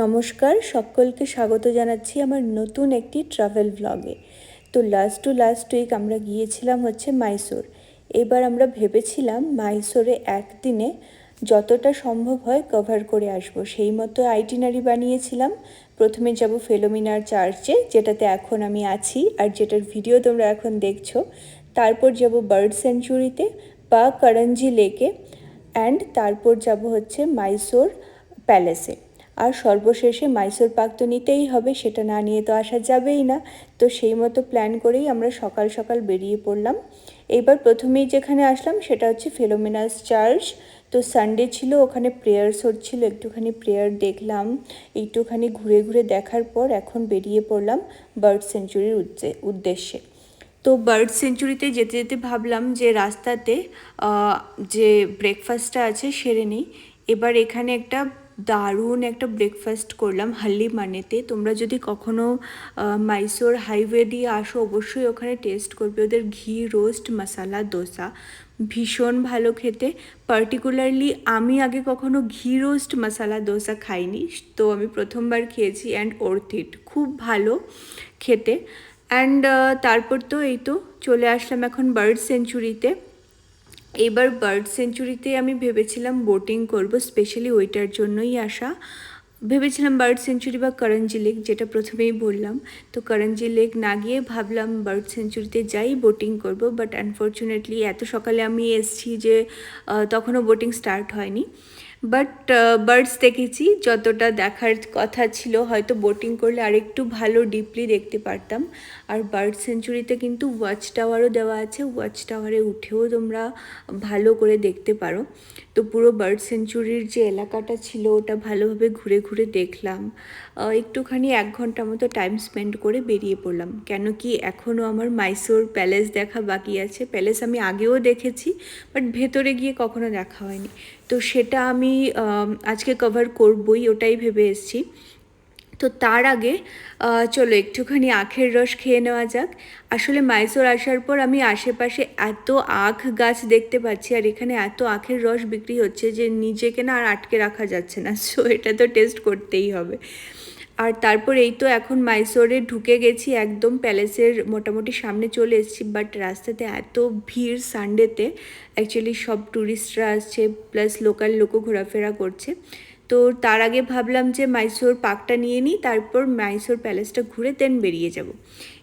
নমস্কার, সকলকে স্বাগত জানাচ্ছি আমার নতুন একটি ট্রাভেল ব্লগে। তো লাস্ট উইক আমরা গিয়েছিলাম হচ্ছে মাইসোর। এবার আমরা ভেবেছিলাম মাইসোরে একদিনে যতটা সম্ভব হয় কভার করে আসব, সেই মতো আইটিনারি বানিয়েছিলাম। প্রথমে যাব ফিলোমিনার চার্চে, যেটাতে এখন আমি আছি আর যেটার ভিডিও তোমরা এখন দেখছো। তারপর যাব বার্ড সেঞ্চুরিতে বা করঞ্জি লেকে, অ্যান্ড তারপর যাব হচ্ছে মাইসোর প্যালেসে। আর সর্বশেষে মাইসোর পাক তো নিতেই হবে, সেটা না নিয়ে তো আসা যাবেই না। তো সেই মতো প্ল্যান করেই আমরা সকাল সকাল বেরিয়ে পড়লাম। এইবার প্রথমেই যেখানে আসলাম সেটা হচ্ছে ফিলোমিনাস চার্চ। তো সানডে ছিল, ওখানে প্রেয়ার্স হচ্ছিল, একটুখানি প্রেয়ার দেখলাম। একটুখানি ঘুরে ঘুরে দেখার পর এখন বেরিয়ে পড়লাম বার্ড সেঞ্চুরির উদ্দেশ্যে। তো বার্ড সেঞ্চুরিতে যেতে যেতে ভাবলাম যে রাস্তাতে যে ব্রেকফাস্টটা আছে সেরে নিই। এবার এখানে একটা দারুণ একটা ব্রেকফাস্ট করলাম হাল্লি মানেতে। তোমরা যদি কখনো মাইসোর হাইওয়ে দিয়ে আসো অবশ্যই ওখানে টেস্ট করবে ওদের ঘি রোস্ট মশালা দোসা, ভীষণ ভালো খেতে। পার্টিকুলারলি আমি আগে কখনো ঘি রোস্ট মশালা দোসা খাইনি, তো আমি প্রথমবার খেয়েছি, অ্যান্ড ওর্থ ইট, খুব ভালো খেতে। অ্যান্ড তারপর তো এই তো চলে আসলাম এখন বার্ড সেঞ্চুরিতে। এবার বার্ড সেঞ্চুরিতে আমি ভেবেছিলাম বোটিং করব, স্পেশালি ওইটার জন্যই আসা। ভেবেছিলাম বার্ড সেঞ্চুরি বা করঞ্জি লেক, যেটা প্রথমেই বললাম। তো করঞ্জি লেক না গিয়ে ভাবলাম বার্ড সেঞ্চুরিতে যাই, বোটিং করব। বাট আনফর্চুনেটলি এত সকালে আমি এসেছি যে তখনও বোটিং স্টার্ট হয়নি। বাট বার্ডস দেখেছি যতটা দেখার কথা ছিল। হয়তো বোটিং করলে আরেকটু ভালো ডিপলি দেখতে পারতাম। আর বার্ড সেঞ্চুরিতে কিন্তু ওয়াচ টাওয়ারও দেওয়া আছে, ওয়াচ টাওয়ারে উঠেও তোমরা ভালো করে দেখতে পারো। তো পুরো বার্ড সেঞ্চুরির যে এলাকাটা ছিল ওটা ভালোভাবে ঘুরে ঘুরে দেখলাম। একটুখানি 1 ঘন্টা মতো টাইম স্পেন্ড করে বেরিয়ে পড়লাম, কেন কি এখনও আমার মাইসোর প্যালেস দেখা বাকি আছে। প্যালেস আমি আগেও দেখেছি, বাট ভেতরে গিয়ে কখনো দেখা হয়নি। তো সেটা আমি আজকে কভার করবই, ওটাই ভেবে এসেছি। তো তার আগে চলো একটুখানি আখের রস খেয়ে নেওয়া যাক। আসলে মাইসোর আসার পর আমি আশেপাশে এত আখ গাছ দেখতে পাচ্ছি, আর এখানে এত আখের রস বিক্রি হচ্ছে যে নিজেকে না আর আটকে রাখা যাচ্ছে না। সো এটা তো টেস্ট করতেই হবে। আর তারপর এই তো এখন মাইসোরে ঢুকে গেছি, একদম প্যালেসের মোটামুটি সামনে চলে এসেছি। বাট রাস্তাতে এত ভিড় সানডেতে, অ্যাকচুয়ালি সব ট্যুরিস্টরা আসছে, প্লাস লোকাল লোকও ঘোরাফেরা করছে। তো তার আগে ভাবলাম যে মাইসোর পার্কটা নিয়ে নিই, তারপর মাইসোর প্যালেসটা ঘুরে দেন বেরিয়ে যাব।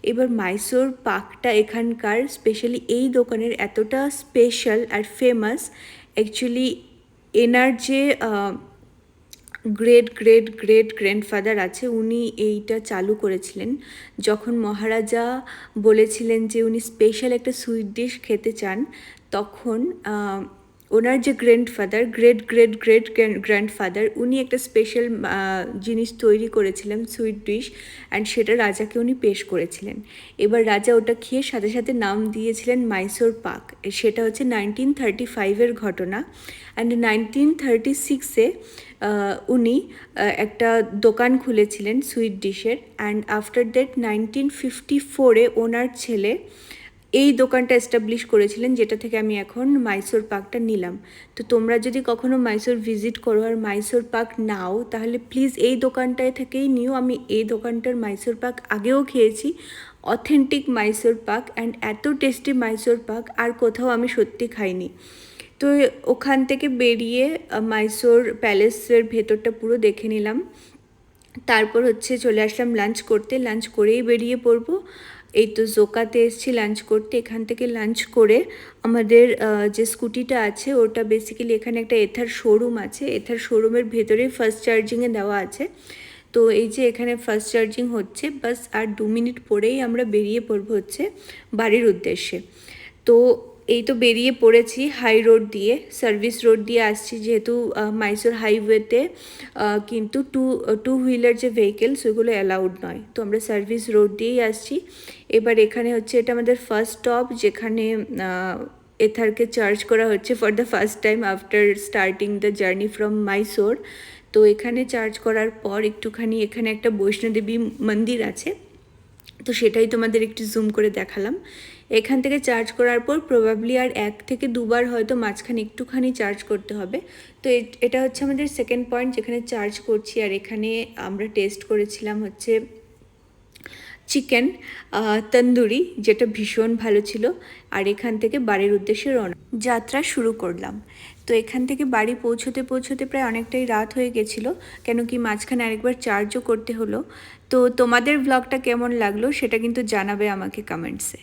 এবার মাইসোর পার্কটা এখানকার, স্পেশালি এই দোকানের এতটা স্পেশাল আর ফেমাস। অ্যাকচুয়ালি এনার যে গ্রেট গ্র্যান্ডফাদার আছে, উনি এইটা চালু করেছিলেন যখন মহারাজা বলেছিলেন যে উনি স্পেশাল একটা সুইট ডিশ খেতে চান। তখন ওনার যে গ্রেট গ্র্যান্ডফাদার, উনি একটা স্পেশাল জিনিস তৈরি করেছিলেন, সুইট ডিশ, অ্যান্ড সেটা রাজাকে উনি পেশ করেছিলেন। এবার রাজা ওটা খেয়ে সাথে সাথে নাম দিয়েছিলেন মাইসোর পাক। সেটা হচ্ছে 1935-এর ঘটনা। অ্যান্ড 1936-এ উনি একটা দোকান খুলেছিলেন সুইট ডিশের। অ্যান্ড আফটার দ্যাট 1954-এ ওনার ছেলে এই দোকানটা এস্টাবলিশ করেছিলেন, যেটা থেকে আমি এখন মাইসোর পাকটা নিলাম। তো তোমরা যদি কখনো মাইসোর ভিজিট করো আর মাইসোর পাক নাও, তাহলে প্লিজ এই দোকানটায় থেকেই নিও। আমি এই দোকানটার মাইসোর পাক আগেও খেয়েছি, অথেন্টিক মাইসোর পাক, অ্যান্ড এত টেস্টি মাইসোর পাক আর কোথাও আমি সত্যি খাইনি। তো ওখান থেকে বেরিয়ে মাইসোর প্যালেসের ভেতরটা পুরো দেখে নিলাম। তারপর হচ্ছে চলে আসলাম লাঞ্চ করতে, লাঞ্চ করেই বেরিয়ে পড়বো। এই তো জোকাতে এসেছি লাঞ্চ করতে। এখান থেকে লাঞ্চ করে আমাদের যে স্কুটিটা আছে ওটা বেসিক্যালি এখানে একটা এথার শোরুম আছে, এথার শোরুমের ভেতরেই ফাস্ট চার্জিংয়ে দেওয়া আছে। তো এই যে এখানে ফাস্ট চার্জিং হচ্ছে, বাস আর 2 মিনিট পরেই আমরা বেরিয়ে পড়বো হচ্ছে বাড়ির উদ্দেশ্যে। তো এই তো বেরিয়ে পড়েছি হাই রোড দিয়ে, সার্ভিস রোড দিয়ে আসছি, যেহেতু মাইসোর হাইওয়েতে কিন্তু টু হুইলার যে ভেহিকেল সেগুলো অ্যালাউড নয়। তো আমরা সার্ভিস রোড দিয়েই আসছি। এবার এখানে হচ্ছে এটা আমাদের ফার্স্ট স্টপ, যেখানে এথারকে চার্জ করা হচ্ছে for the first time after starting the journey from Mysore. তো এখানে চার্জ করার পর একটুখানি এখানে একটা বৈষ্ণোদেবী মন্দির আছে, তো সেটাই তোমাদের একটু জুম করে দেখালাম। এখান থেকে চার্জ করার পর প্রবাবলি আর 1 থেকে 2 বার হয়তো মাঝখানে একটুখানি চার্জ করতে হবে। তো এটা হচ্ছে আমাদের সেকেন্ড পয়েন্ট যেখানে চার্জ করছি। আর এখানে আমরা টেস্ট করেছিলাম হচ্ছে চিকেন তন্দুরি, যেটা ভীষণ ভালো ছিল। আর এখান থেকে বাড়ির উদ্দেশ্যে যাত্রা শুরু করলাম। তো এখান থেকে বাড়ি পৌঁছতে পৌঁছতে প্রায় অনেকটাই রাত হয়ে গেছিলো, কেন কি মাঝখানে আরেকবার চার্জও করতে হলো। তো তোমাদের ব্লগটা কেমন লাগলো সেটা কিন্তু জানাবে আমাকে কমেন্টসে।